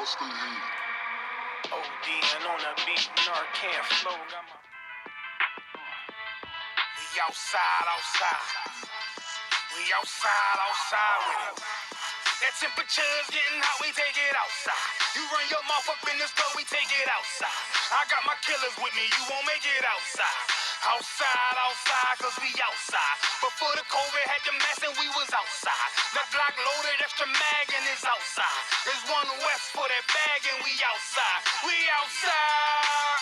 OD and on the beat, Narcan flow. We outside. We outside with it. That temperature's getting hot, we take it outside. You run your mouth up in this club, we take it outside. I got my killers with me, you won't make it outside. Outside, cause we outside. Before the COVID had the mess and we was outside. The Glock loaded, extra mag and it's outside. There's one west for that bag and we outside. We outside.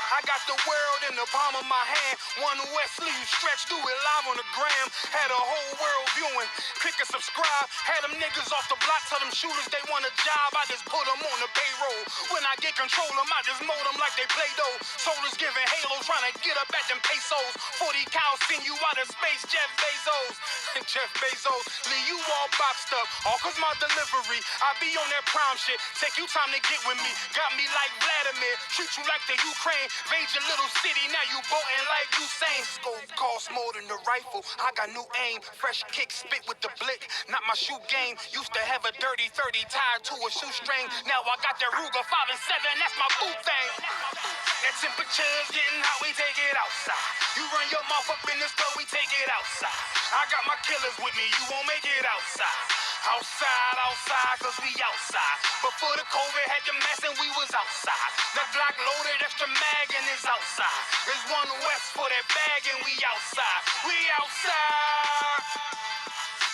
I got the world in the palm of my hand. One west sleeve stretched, do it live on the gram. Had a whole world viewing. Click and subscribe. Had them niggas off the block, tell them shooters they want a job. I just put them on the payroll. When I get control them, I just mold them like they Play-Doh. Soldiers giving Halo, trying to get up at them pesos. 40 cows send you out of space, Jeff Bezos. Jeff Bezos, leave you all boxed up. All cause my delivery. I be on that prime shit. Take you time to get with me. Got me like Vladimir. Treat you like the Ukraine. Invade your little city, now you boating like Usain. Scope costs more than the rifle. I got new aim. Fresh kick, spit with the blick. Not my shoe game. Used to have a dirty 30 tied to a shoestring. Now I got that Ruger 5 and 7. That's my boot thing. That temperature's getting hot, we take it outside. You run your mouth up in this club, we take it outside. I got my killers with me, you won't make it outside. Outside, cause we outside. Before the COVID had the mess and we was outside. The Glock loaded, extra mag and it's outside. There's one west for that bag and we outside. We outside.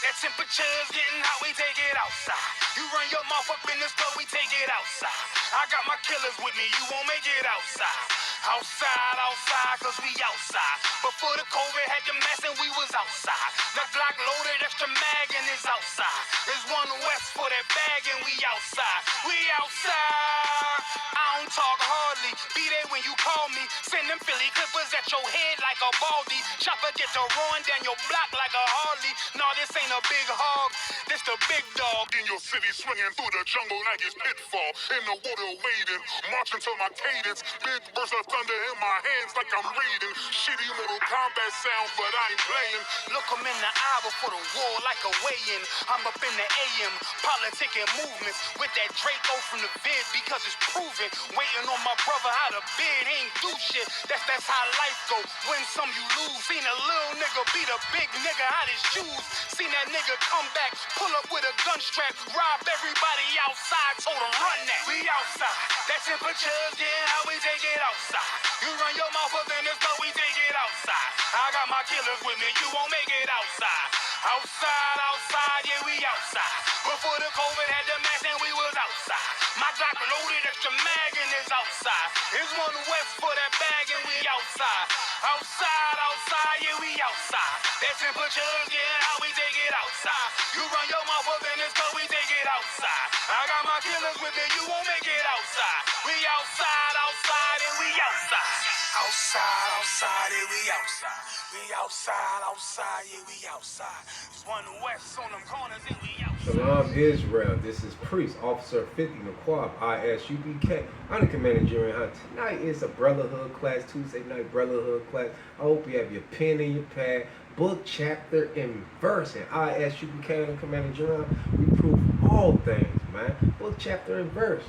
That temperature's getting hot, we take it outside. You run your mouth up in this club, we take it outside. I got my killers with me, you won't make it outside. Outside, cause we outside. Before the COVID had the mess and we was outside. The Glock loaded, extra mag and it's outside. There's one west for that bag and we outside. We outside. I don't talk hardly, be there when you call me. Send them Philly clippers at your head like a baldy. Chopper get to run down your block like a Harley. No, this ain't a big hog, this the big dog. In your city, swinging through the jungle like it's pitfall. In the water wading, marching to my cadence. Big burst of thunder in my hands like I'm reading. Shitty Mortal Kombat sounds, but I ain't playing. Look 'em in the eye before the war like a weigh-in. I'm up in the AM, politicking movements with that Draco from the vid because it's proven. Waiting on my brother how to bid, he ain't do shit. That's how life go. Win some, you lose. Seen a little nigga beat a big nigga out his shoes. Seen that nigga come back, pull up with a gun strap, rob everybody outside, told him run that. We outside. That temperature's getting hot, we take it outside. You run your mouth up in this club, we take it outside. I got my killers with me, you won't make it outside. Outside, yeah, we outside. Before the COVID had the mask and we was outside. My Glock loaded, extra mag and it's outside. There's one west for that bag and we outside. Outside, yeah, we outside. That temperature's getting hot, we take it outside. You run your mouth up in this club, we take it outside. I got my killers with me, you won't make it outside. We outside, and we outside. Outside, yeah, we outside. We outside, yeah, we outside. There's one west on them corners and we outside. Shalom Israel, this is Priest Officer 50 McQuab, ISUBK. I'm the Commander General. Tonight is a Brotherhood Class, Tuesday night Brotherhood Class. I hope you have your pen and your pad, book, chapter, and verse. And ISUBK, I'm the Commander General. We prove all things, man. Book, chapter, and verse.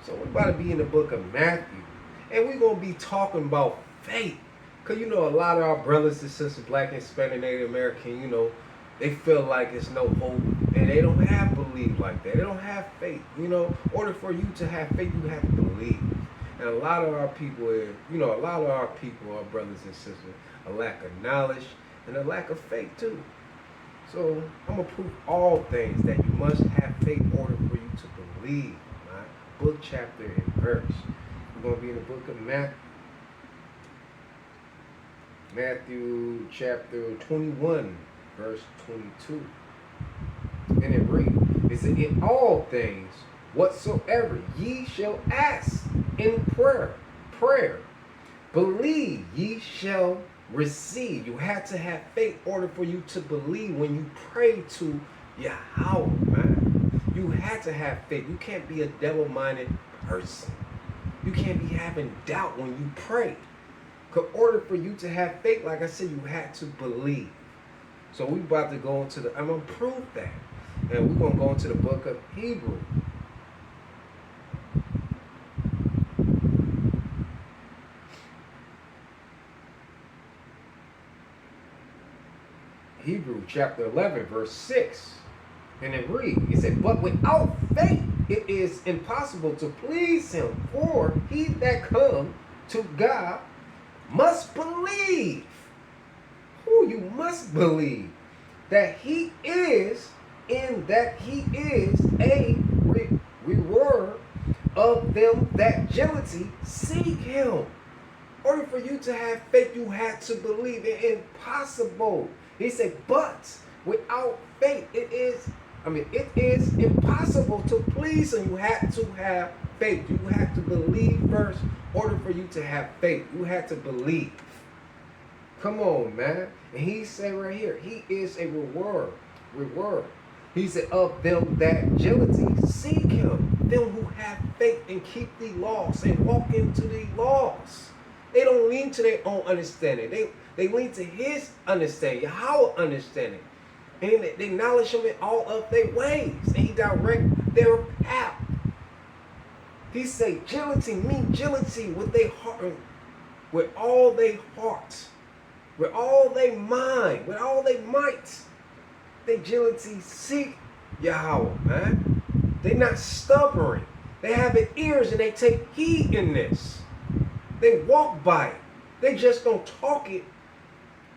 So we're about to be in the book of Matthew. And we're going to be talking about faith. Because, you know, a lot of our brothers and sisters, Black and Hispanic, Native American, you know, they feel like it's no hope. And they don't have belief like that. They don't have faith. You know, in order for you to have faith, you have to believe. And a lot of our people, our brothers and sisters, a lack of knowledge and a lack of faith too. So I'm going to prove all things that you must have faith in order for you to believe. Right? Book, chapter, and verse. We're going to be in the book of Matthew. Matthew chapter 21, verse 22. And it reads, it said, in all things whatsoever ye shall ask in prayer, believe ye shall receive. You have to have faith in order for you to believe when you pray to Yahweh, man. You have to have faith. You can't be a devil-minded person. You can't be having doubt when you pray. In order for you to have faith, like I said, you had to believe. So we're about to go into I'm going to prove that. And we're going to go into the book of Hebrews. Hebrews chapter 11, verse 6. And it reads, it said, but without faith it is impossible to please him. For he that comes to God must believe. Who you must believe that he is, and that he is a reward of them that diligently seek him. In order for you to have faith, you have to believe. It impossible. He said, but without faith, it is impossible to please him. You have to have faith. You have to believe first. In order for you to have faith, you have to believe. Come on, man. And he said right here, he is a reward. He said, of them that diligently seek him, them who have faith and keep the laws and walk into the laws. They don't lean to their own understanding. They lean to his understanding, Yahweh understanding. And they acknowledge him in all of their ways. And he direct their path. He say diligently, mean diligently with their heart, with all their heart, with all their mind, with all their might. They diligently seek Yahweh, man. They not stubborn. They have ears and they take heed in this. They walk by it. They just don't talk it.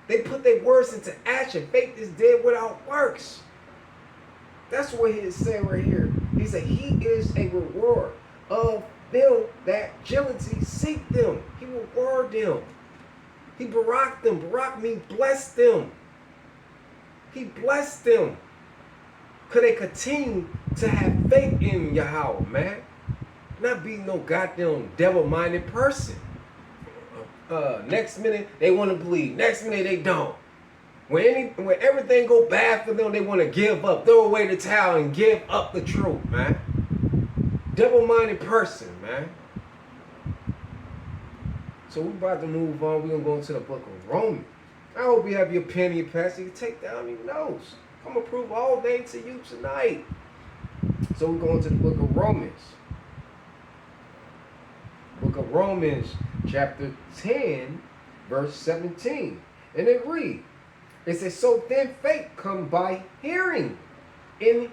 They put their words into action. Faith is dead without works. That's what he is saying right here. He said he is a reward of them that diligently seek them. He will reward them. He barak them. Barak means bless them. He blessed them. Could they continue to have faith in Yahweh, man? Not be no goddamn devil-minded person. Next minute they want to believe. Next minute they don't. When everything go bad for them, they want to give up, throw away the towel, and give up the truth, man. Devil-minded person, man. So we're about to move on. We're gonna go into the book of Romans. I hope you have your pen and your pencil. You can take down your notes. I'm gonna prove all day to you tonight. So we're going to the book of Romans. Book of Romans, chapter 10, verse 17. And it reads, it says, so then faith come by hearing, hearing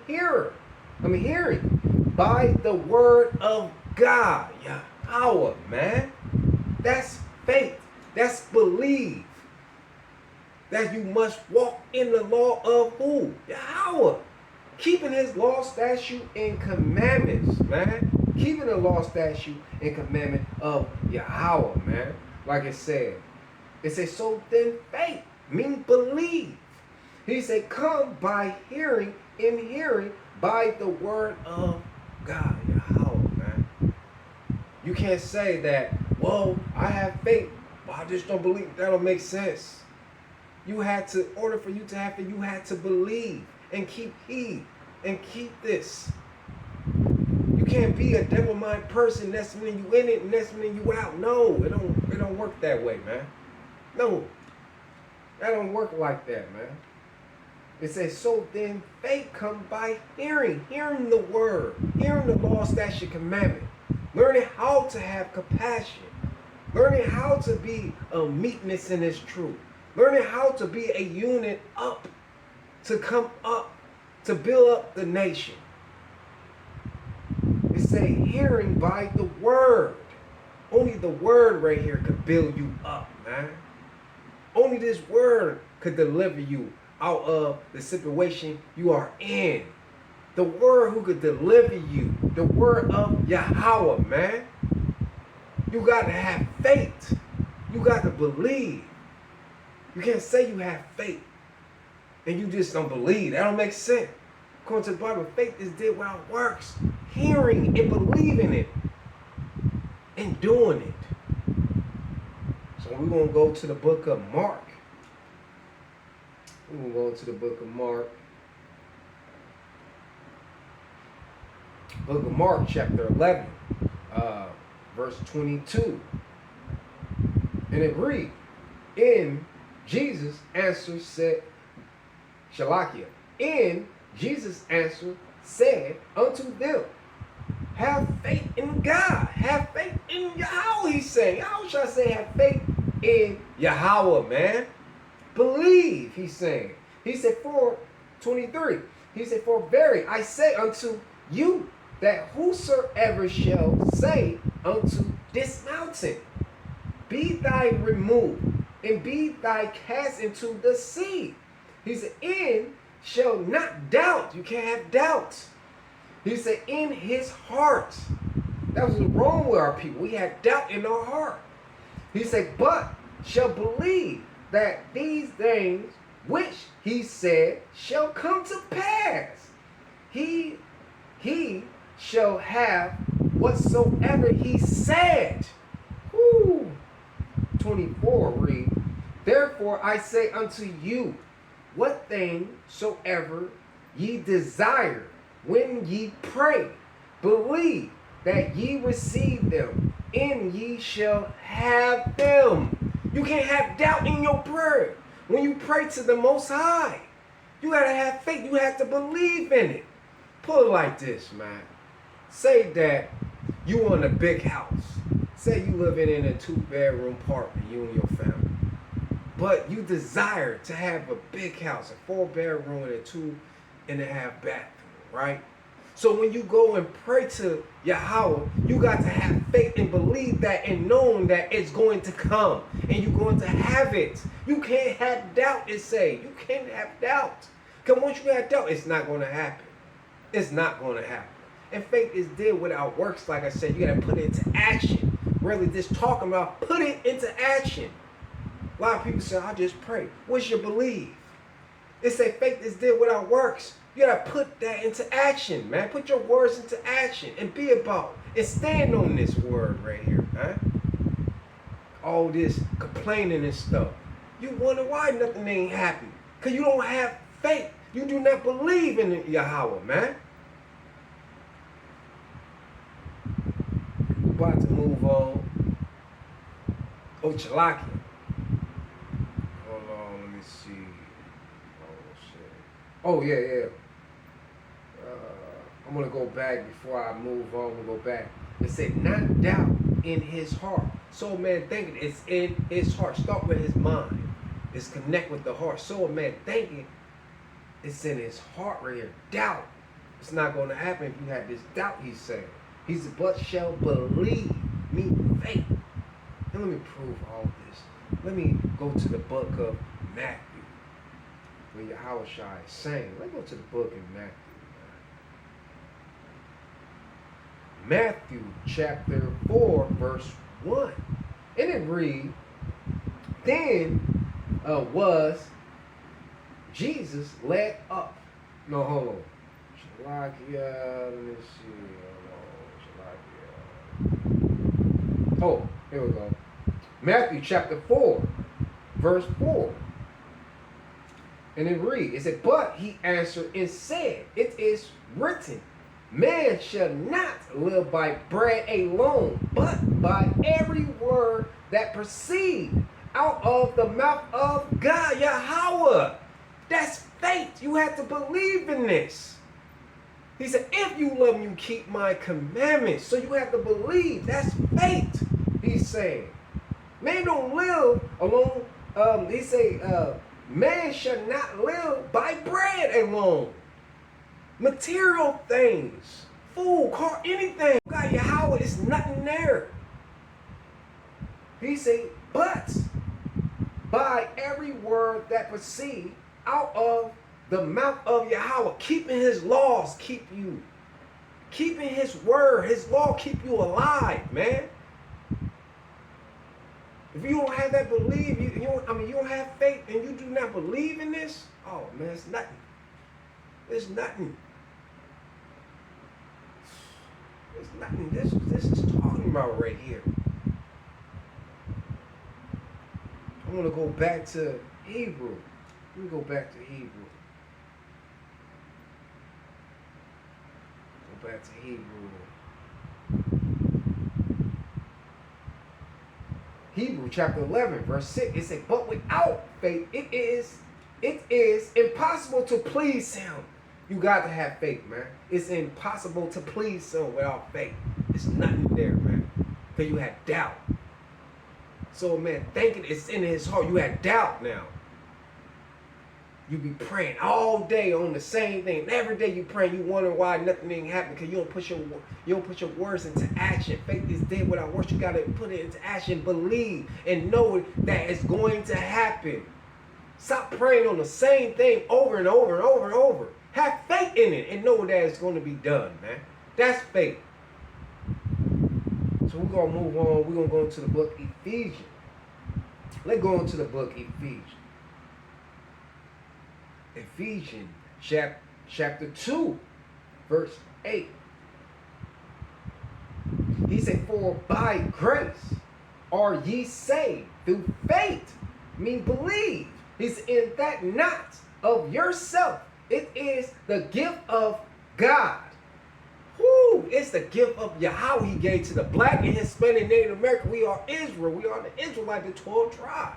by the word of God. Yahweh, man. That's faith. That's believe. That you must walk in the law of who? Yahweh. Keeping his law, statute, and commandments, man. Keeping the law, statute, and commandment of Yahweh, man. Like it said, so then faith, mean believe. He said, come by hearing, and hearing by the word of God, Yahweh, man. You can't say that, well, I have faith, but I just don't believe. That don't make sense. You had to, in order for you to have faith, you had to believe and keep heed and keep this. You can't be a devil-minded person. Next minute you in it, and next minute you out. No, it don't work that way, man. No, that don't work like that, man. It says, so then faith come by hearing the word, hearing the law, statute, commandment, learning how to have compassion, learning how to be a meekness in this truth, learning how to be a unit up, to come up, to build up the nation. It say hearing by the word. Only the word right here could build you up, man. Only this word could deliver you out of the situation you are in. The word who could deliver you. The word of Yahweh, man. You got to have faith. You got to believe. You can't say you have faith and you just don't believe. That don't make sense. According to the Bible, faith is dead without works. Hearing and believing it and doing it. So we're going to go to the book of Mark. We're going to go to the book of Mark. Book of Mark, chapter 11, verse 22. And it reads, in Jesus answered said, Shalakia, in Jesus answered said unto them, have faith in God. Have faith in Yahweh, he's saying. How should I say have faith in Yahweh, man? Believe, he's saying. He said, for 23. He said, for verily I say unto you that whosoever shall say unto this mountain, be thy removed, and be thy cast into the sea. He said, in shall not doubt. You can't have doubt. He said, in his heart. That was wrong with our people. We had doubt in our heart. He said, but shall believe that these things which he said shall come to pass. He shall have whatsoever he said. Woo. 24 read, therefore I say unto you, what thing soever ye desire, when ye pray, believe that ye receive them, and ye shall have them. You can't have doubt in your prayer. When you pray to the Most High, you gotta have faith. You have to believe in it. Put it like this, man. Say that you want a big house. Say you living in a 2-bedroom apartment, you and your family. But you desire to have a big house, a 4-bedroom and a 2.5 bathroom, right? So when you go and pray to Yahweh, you got to have faith and believe that and knowing that it's going to come and you're going to have it. You can't have doubt, it say. You can't have doubt. Because once you have doubt, it's not going to happen. It's not going to happen. And faith is dead without works, like I said. You got to put it into action. Really just talking about put it into action. A lot of people say, I just pray. What's your belief? It say faith is dead without works. You gotta put that into action, man. Put your words into action and be about and stand on this word right here, man. All this complaining and stuff. You wonder why nothing ain't happening. Because you don't have faith. You do not believe in Yahweh, man. We're about to move on. Oh, Chalaki. Hold on, let me see. Oh, shit. Oh, yeah. I'm going to go back before I move on. We'll go back. It said, not doubt in his heart. So, man, thinking it's in his heart. Start with his mind. It's connect with the heart. So, man, thinking it's in his heart right here. Doubt. It's not going to happen if you have this doubt, he's saying. He said, but shall believe me faith. And let me prove all this. Let me go to the book of Matthew. Where Yahweh Shai is saying. Let's go to the book of Matthew. Matthew chapter 4, verse 1. And it reads, then was Jesus led up. No, hold on. Shalakia, let me see. Hold on. Shalakia. Oh, here we go. Matthew chapter 4, verse 4. And it reads, it said, but he answered and said, it is written, man shall not live by bread alone, but by every word that proceeds out of the mouth of God, Yahweh. That's faith. You have to believe in this. He said, if you love me, you keep my commandments. So you have to believe. That's faith, he's saying. Man don't live alone. He say, man shall not live by bread alone. Material things, food, car, anything. God, Yahweh is nothing there. He said, but by every word that proceeds out of the mouth of Yahweh, keeping his laws keep you. Keeping his word, his law keep you alive, man. If you don't have that belief, you don't have faith and you do not believe in this, oh man, it's nothing. It's nothing. It's nothing. This is talking about right here. I'm going to go back to Hebrew. Let me go back to Hebrew. Go back to Hebrew. Hebrew chapter 11, verse 6. It said, but without faith, it is impossible to please him. You got to have faith, man. It's impossible to please someone without faith. It's nothing there, man. Because you had doubt. So, man, thinking it's in his heart. You had doubt now. You be praying all day on the same thing. And every day you praying, you wonder why nothing ain't happening because you don't put your words into action. Faith is dead without works. You gotta put it into action. Believe and know that it's going to happen. Stop praying on the same thing over and over and over and over. Have faith in it and know that it's going to be done, man. That's faith. So we're gonna move on. We're gonna go into the book Ephesians. Let's go into the book Ephesians. Ephesians chapter 2, verse 8. He said, for by grace are ye saved through faith, mean believe. He said, in that not of yourself, it is the gift of God. Whoo, it's the gift of Yahweh he gave to the black and Hispanic Native American. We are Israel. We are the Israelite, the 12 tribe.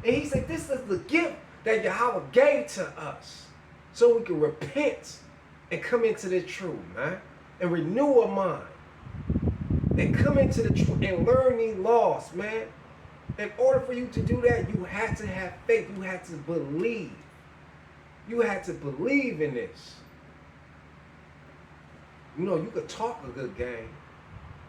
And he said, this is the gift that Yahweh gave to us so we can repent and come into the truth, man, and renew our mind and come into the truth and learn these laws, man. In order for you to do that, you had to have faith. You had to believe. You had to believe in this. You know, you could talk a good game.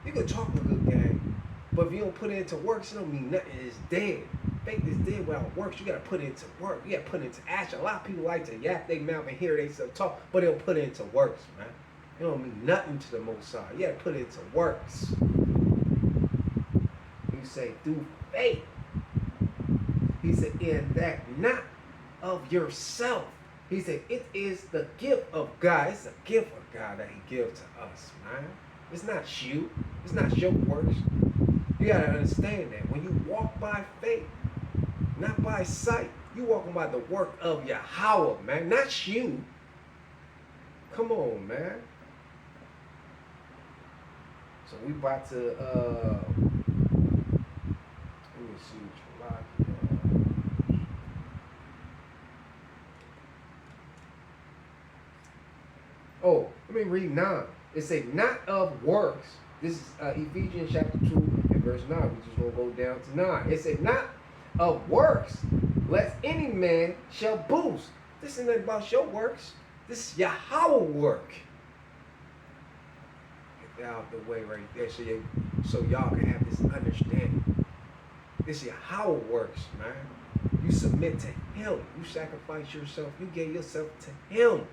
You could talk a good game. But if you don't put it into works, it don't mean nothing. It's dead. Faith is dead without works. You got to put it into work. You got to put it into action. A lot of people like to yap their mouth and hear themselves talk, but they don't put it into works, man. It don't mean nothing to the Most High. You got to put it into works. You say, through faith. He said, in that not of yourself. He said, it is the gift of God. It's a gift of God that he gives to us, man. It's not you. It's not your works. You got to understand that. When you walk by faith, not by sight, you walking by the work of Yahweh, man. Not you. Come on, man. So we about to, let me see what you like. Oh, let me read 9. It says, not of works. This is Ephesians chapter 2 and verse 9. We're just going to go down to 9. It said, not of works, lest any man shall boast. This isn't about your works. This is Yahweh work. Get that out the way right there so y'all can have this understanding. This is Yahweh works, man. You submit to him. You sacrifice yourself. You gave yourself to him.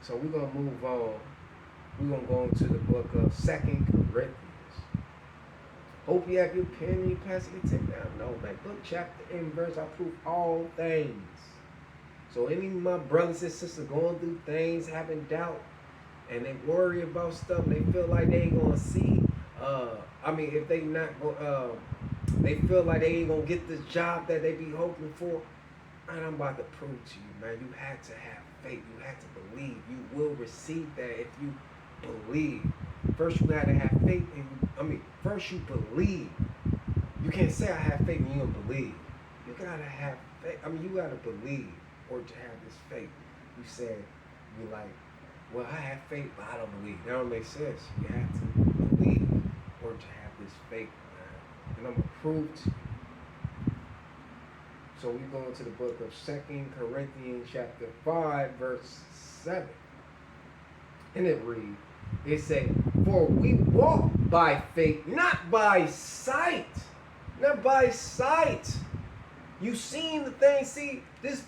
So we're going to move on. We're going to go into the book of 2 Corinthians. Hope you have your pen and your pencil to take down. No, man. Book, chapter, and verse. I prove all things. So any of my brothers and sisters going through things, having doubt, and they worry about stuff, and they feel like they ain't going to see. If they not, they feel like they ain't going to get this job that they be hoping for. And I'm about to prove to you, man, you had to have faith. You had to believe. You will receive that if you believe. First, you got to have faith. First you believe. You can't say I have faith and you don't believe. You got to have faith. You got to believe or to have this faith. You said, you're like, well, I have faith, but I don't believe. That don't make sense. You have to believe or to have this faith, man. And I'm going to prove to you. So we go into the book of 2 Corinthians chapter 5, verse 7. And it reads, it says, for we walk by faith, not by sight. Not by sight. You seen the thing. See, this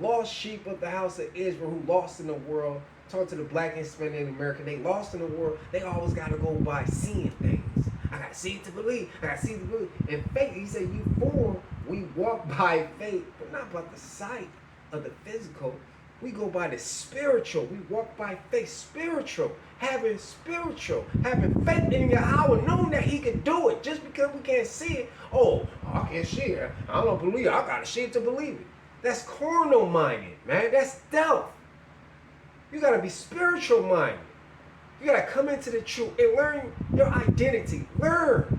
lost sheep of the house of Israel who lost in the world. Talk to the black and Hispanic American. They lost in the world. They always got to go by seeing things. I got to see it to believe. I got to see it to believe. And faith, he said, we walk by faith, but not by the sight of the physical. We go by the spiritual. We walk by faith, spiritual. Having faith in Yahweh, knowing that he can do it. Just because we can't see it, I can't see it. I don't believe it. I got to see it to believe it. That's carnal minded, man. That's stealth. You got to be spiritual minded. You got to come into the truth and learn your identity. Learn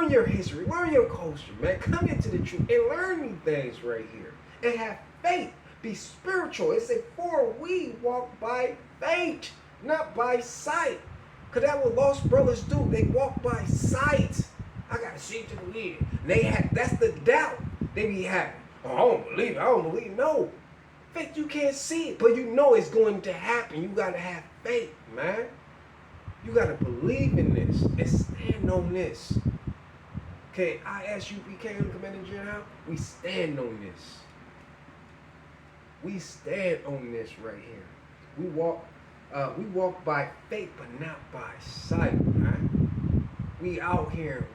your history. Learn your culture, man. Come into the truth and learn these things right here. And have faith. Be spiritual. It said, for we walk by faith, not by sight. Because that's what lost brothers do. They walk by sight. I got to see it to believe. That's the doubt. They be happy. Oh, I don't believe it. I don't believe it. No. Faith, you can't see it, but you know it's going to happen. You got to have faith, man. You got to believe in this and stand on this. Okay, ISUPK on the Commander General, we stand on this. We stand on this right here. We walk by faith, but not by sight, man. We out here,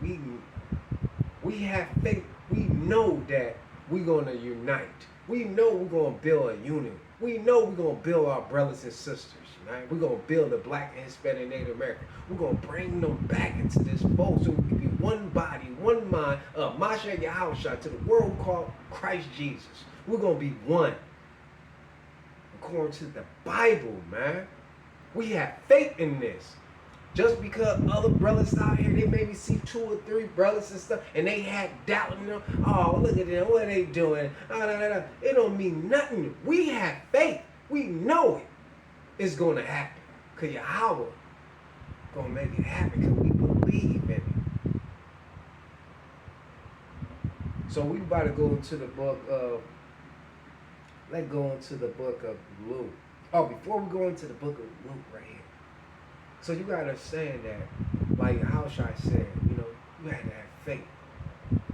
we have faith. We know that we're gonna unite. We know we're gonna build a unit. We know we're gonna build our brothers and sisters, right? We're gonna build the Black and Hispanic Native American. We're gonna bring them back into this fold so we can be one body, one mind, Masha Yahushua to the world called Christ Jesus. We're gonna be one. According to the Bible, man. We have faith in this. Just because other brothers out here, they maybe see 2 or 3 brothers and stuff, and they had doubt in them. Oh, look at them. What are they doing? It don't mean nothing. We have faith. We know it. It's going to happen. Because Yahweh going to make it happen because we believe in it. So we about to go into the book of, let's go into the book of Luke. Oh, before we go into the book of Luke right here. So you gotta understand that, like Yahushua said, you had to have faith.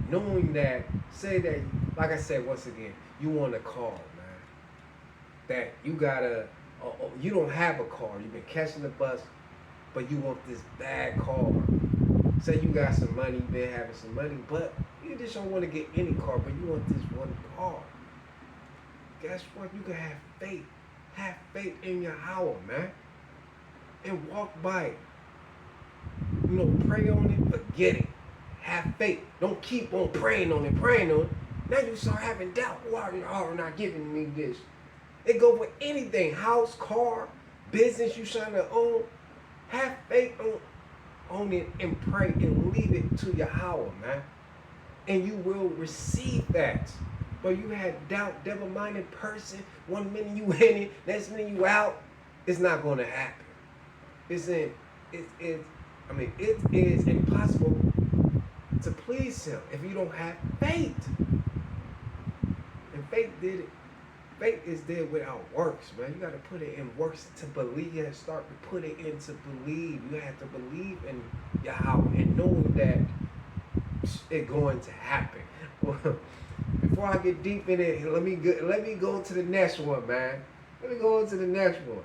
Knowing that, say that, like I said once again, you want a car, man. That you gotta, you don't have a car. You've been catching the bus, but you want this bad car. Say you got some money, you've been having some money, but you just don't want to get any car, but you want this one car. Guess what? You can have faith. Have faith in Yahweh, man. And walk by it. Pray on it, forget it. Have faith. Don't keep on praying on it. Now you start having doubt. Why are you not giving me this? It go for anything. House, car, business you trying to own. Have faith on it and pray and leave it to Yahweh, man. And you will receive that. But you had doubt, devil-minded person. 1 minute you in it, next minute you out. It's not going to happen. It is impossible to please him if you don't have faith. And faith did it. Faith is there without works, man. You got to put it in works to believe. You have to start to put it into believe. You have to believe in Yahweh and knowing that it's going to happen. Before I get deep in it, let me go to the next one, man. Let me go into the next one.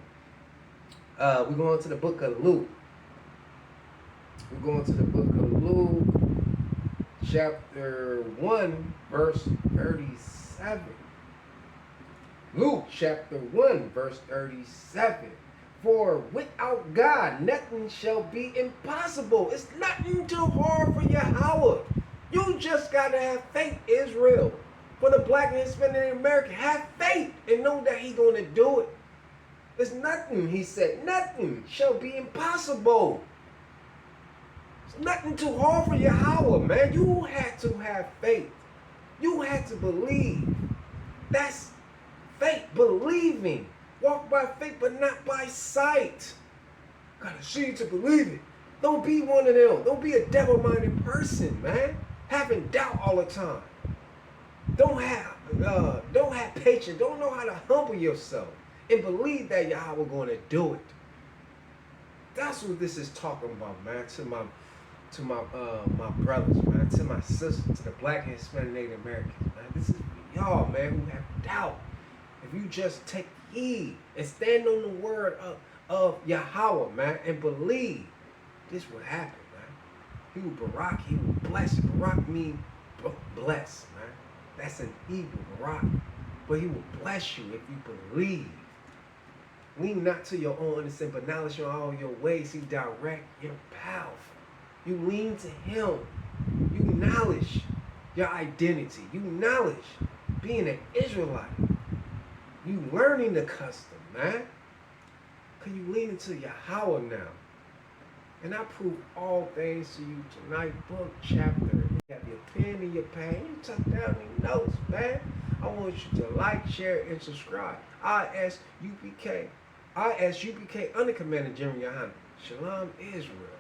We're going to the book of Luke. We're going to the book of Luke, chapter 1, verse 37. Luke, chapter 1, verse 37. For without God, nothing shall be impossible. It's nothing too hard for Yahweh. You just got to have faith, Israel. For the Black and Hispanic American, have faith and know that He's going to do it. There's nothing, he said, nothing shall be impossible. It's nothing too hard for Yahweh, man. You had to have faith. You had to believe. That's faith, believing. Walk by faith, but not by sight. Gotta see to believe it. Don't be one of them. Don't be a devil-minded person, man. Having doubt all the time. Don't have patience. Don't know how to humble yourself. And believe that Yahweh going to do it. That's what this is talking about, man. To my brothers, man. To my sisters, to the Black and Hispanic Native Americans, man. This is for y'all, man, who have doubt. If you just take heed and stand on the word of Yahweh, man, and believe, this will happen, man. He will barak, he will bless. Barak means bless, man. That's an Hebrew, barak. But he will bless you if you believe. Lean not to your own understanding, but knowledge in all your ways. He direct your path. You lean to him. You knowledge your identity. You knowledge being an Israelite. You learning the custom, man. Because you lean into Yahweh now. And I prove all things to you tonight, book, chapter. You have your pen and your pad. You tuck down your notes, man. I want you to like, share, and subscribe. ISUPK under Commander General Yohanan. Shalom, Israel.